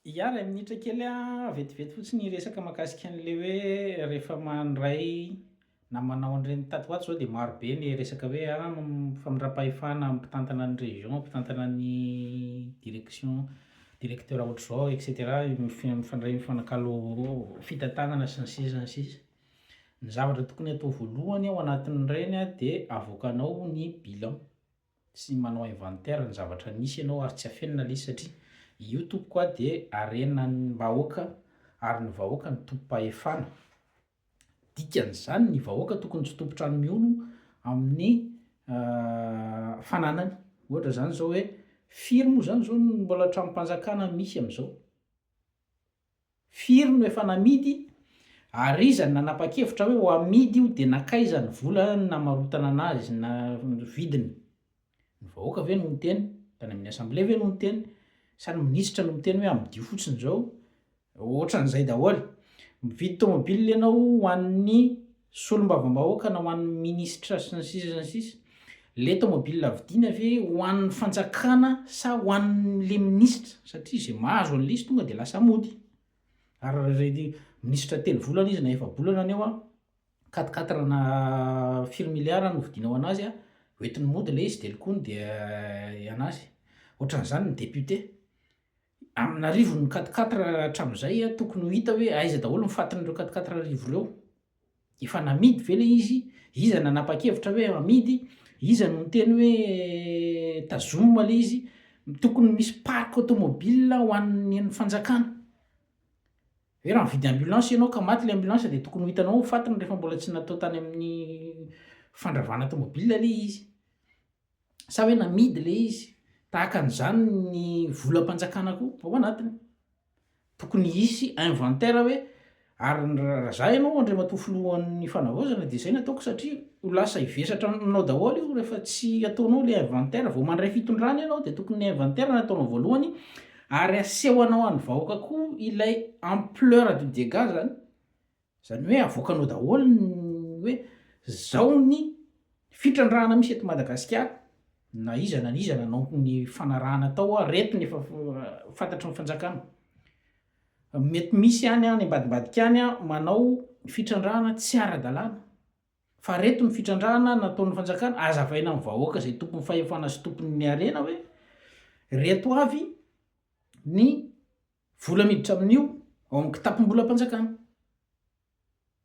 Ia ray minitra kely vetivety fotsiny resaka mahakasika an'le hoe rehefa mandray na manao an'ireny tato ho ato zao de marobe ny resaka hoe famindram-pahefana ampitantana ny région, ampitantana ny directeur ohatr'izao et cetera mifandray mifanakalo fitantanana sy ny sisa ny sisa. Ny zavatra tokony atao voalohany ao anatin'ireny de avoakanao ny bilan sy manao inventaire ny zavatra nisy ianao ary tsy afenina le izy satria io tompoko de harena ny vahoaka ary ny vahoaka ny tompom-pahefana. Dikan'izany ny vahoaka tokony tsy tompo-trano miono amin'ny fananany. Ohatra zany zao hoe firy moa zany zao ny mbola trano-mpanjakana misy am'zao. Firy no efa namidy ary iza ny nanapa-kevitra hoe ho amidy io de nakaiza ny vola namarotana anazy na vidiny. Ny vahoaka ve no miteny? Tany amin'ny assemblée ve no miteny? Sa ny minisitra no miteny hoe amidio fotsiny zao? Ohatran'izay daholo. Mividy tômôbila ianao ho an'ny solombavam-bahoaka na ho an'ny minisitra sy ny sisa sy ny sisa. Le tômôbila vidiana ve ho an'ny fanjakana sa ho an'le minisitra? Satria zay mahazo an'le izy tonga de lasa mody. Ary minisitra telo volana izy na efa-bolana aneo 4 na firy miliara no vidinao anazy hoentiny mody le izy de lokony de anazy. Ohatran'izany ny député. Amina rivony 4 hatramin'izay tokony ho hita hoe aiza daholo mifatin'ireo 4 arivo ireo. Efa namidy ve le izy? Iza nanapa-kevitra hoe amidy? Iza no miteny hoe tazomina le izy? Tokony misy parc automobile ho an'ny fanjakana. Hoe raha mividy ambulance ianao ka maty le ambulance de tokony ho hitanao fatiny rehefa mbola tsy natao tany amin'ny fandravana tômôbila le izy. Sa hoe namidy le izy? Tahaka an'izany ny volam-panjakana koa ao anatiny. Tokony hisy inventaire hoe ary raha za ianao andriamatoa filohan'ny fanavaozana de zay no ataoko satria ho lasa hivesatra aminao daholo io rehefa tsy ataonao le inventaire. Vao mandray fitondrana ianao de tokony inventaire no ataonao voalohany ary asehonao an'ny vahoaka koa ilay ampleur du dégât zany. Zany hoe avoakanao daholo ny hoe zao ny fitrandrahana misy eto Madagasikara. Na iza nanao ny fanarahana tao retiny efa fantatry ny fanjakana. Mety misy any ambadimbadika any manao fitrandrahana tsy ara-dalàna. Fa reto ny fitrandrahana nataon'ny fanjakana azavaina amin'ny vahoaka zay tompon'ny fahefana sy tompon'ny harena hoe reto avy ny vola miditra amin'io ao amin'ny kitapom-bolam-panjakana.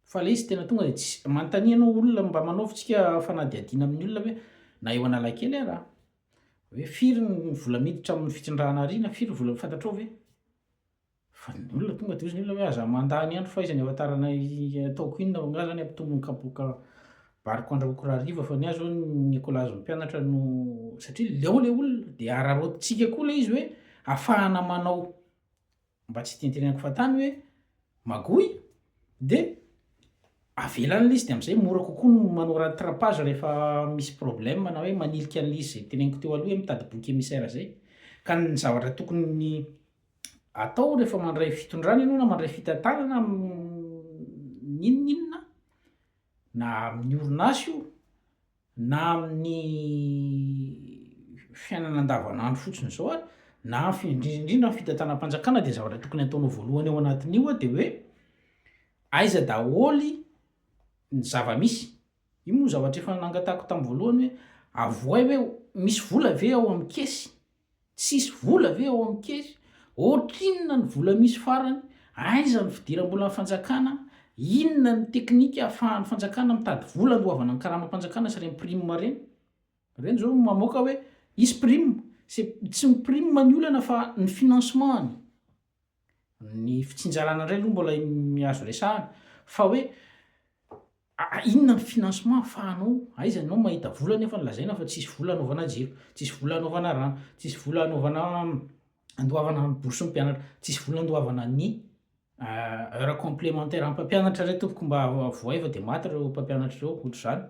Fa le izy tena tonga de tsy manontania ianao olona mba manaovitsika fanadihadiana amin'ny olona hoe na eo Analakely raha hoe firy ny vola miditra amin'ny fitrandrahana ary na firy vola fantatrao ve? Fa ny olona tonga de hozy ny olona hoe aza mandany andro fa iza ny hafantarana ataoko inona nga zany ampitombo'ny kapoka bariko andrahoako rariva fa ny azy zao ny ekolazy mpianatra no satria leo le olona de ararotintsika koa le izy hoe ahafahana manao mba tsy tentenenako fatany hoe magoy de avelany le izy de am'zay mora kokoa no manao rattrapage rehefa misy problème na hoe manilika an'le izy zay teneniko teo aloha hoe mitady boky émissaire zay. Ka ny zavatra tokony atao rehefa mandray fitondrana ianao na mandray fitantanana n'inon'inona na amin'ny orinasa io na amin'ny fiainana andavanandro fotsiny zao ary na indrindrindra fitantanam-panjakana de zavatra tokony ataonao voalohany ao anatin'io de hoe aiza daholy ny zava-misy. Io moa zavatra efa nangatahako tamin'ny voalohany hoe avoay hoe misy vola ve ao amin'ny kesy? Tsisy vola ve ao amin'ny kesy? Ohatrinona ny vola misy farany? Aiza ny fidiram-bola amin'ny fanjakana? Inona ny teknika ahafahan'ny fanjakana mitady vola andoavana ny karamam-panjakana sy reny prime reny? Reny zao mamoaka hoe isy prime, tsy ny prime ny olana fa ny financement. Ny fitsinjarana indray aloha mbola mihazo resahana fa hoe inona ny financement ahafahanao? Aiza anao mahita vola nefa nolazaina fa tsisy vola anaovana jiro, tsisy vola anaovana rano, tsisy vola anaovana andoavana ny bourse ny mpianatra, tsisy vola andoavana ny heure complémentaire amin'ny mpampianatra ray tompoko mba voaiva de maty ireo mpampianatra ireo ohatr'izany.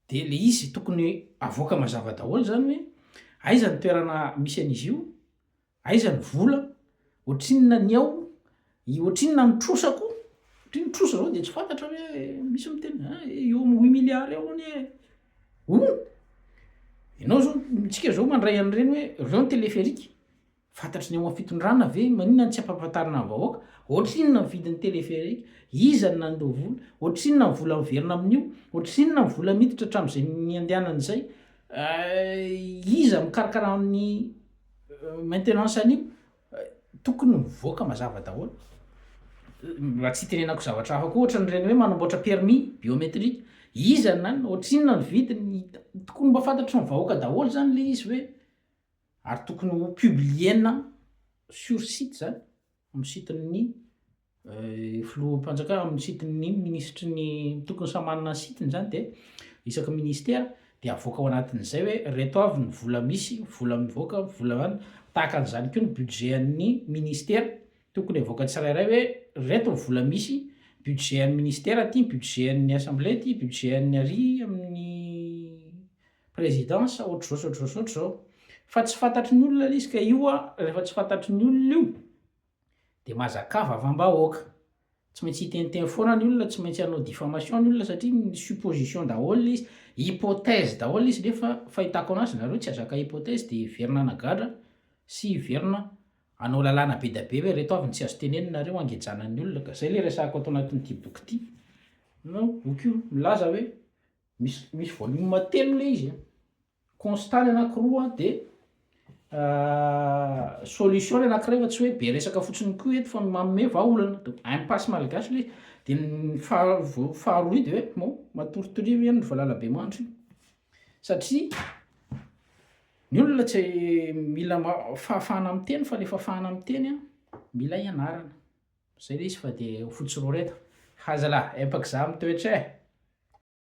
De le izy tokony avoaka mazava daholo zany hoe aiza ny toerana misy an'izy io? Aiza ny vola? Ohatrinona ny ao? Ohatrinona ny trosako? Ohatrin'ny trosa zao de tsy fantatra hoe misy miteny eo amin'ny 8 milliards eo anie. Ianao zao tsika zao mandray an'ireny hoe reo ny téléphérique fantatry ny ao amin'ny fitondrana ve maninona ny tsy ampahafantarina ny vahoaka ohatrinona ny vidin'ny teleferiky iza ny nandeo vola ohatrinona ny vola miverina amin'io ohatrinona ny vola miditra hatramin'izay ny andehanana izay iza mikarakara amin'ny maintenance an'io tokony mivoaka mazava daholo raha tsy tenenako zavatra hafa koa ohatra nyreny hoe manamboatra permis biométrique iza ny nanina ohatrinona ny vidiny tokony mba fantatry ny vahoaka daholo zany le izy hoe ary tokony ho publiena sur site zany amin'ny siten'ny filoham-panjakana amin'ny siten'ny ministry ny tokony samanana ny sitiny zany de isaky ministera de avoaka ao anatin'izay hoe reto avy ny vola misy vola mivoaka vola any tahaka an'izany koa ny budget an'ny ministera tokony avoaka tsirairay hoe reto ny vola misy budget an'ny ministera ty budget an'ny assemblée ty budget an'ny ary amin'ny présidence ohatr'zao fa tsy fantatry ny olona izy ka io rehefa tsy fantatry ny olona io de mazakava avam-bahoaka tsy maintsy hiteniteny foana ny olona tsy maintsy hanao diffamation ny olona satria ny supposition daholo izy hypothèse daholo izy nefa fahitako anazy nareo tsy azaka hypothèse de hiverina nagadra sy hiverina anao lalàna be da be hoe reto avy ny tsy azo teneny nareo angejanan'ny olona ka zay le resahako atao anatin'ity boky ity no boky io milaza hoe misy volume telo le izy constat ny anankiroa de solution le anankiray fa tsy hoe be resaka fotsiny koa eto fa manome vahaolana impasse malagasy le de ny faharoa de hoe mo matoritorivo ihany ny valalabe mandro satria ny olona tsy mila fahafahana amin'ny teny fa le fahafahana amin'ny teny mila ianarana zay le izy fa de fotsy roa reto hazalahy empaka za mitoetra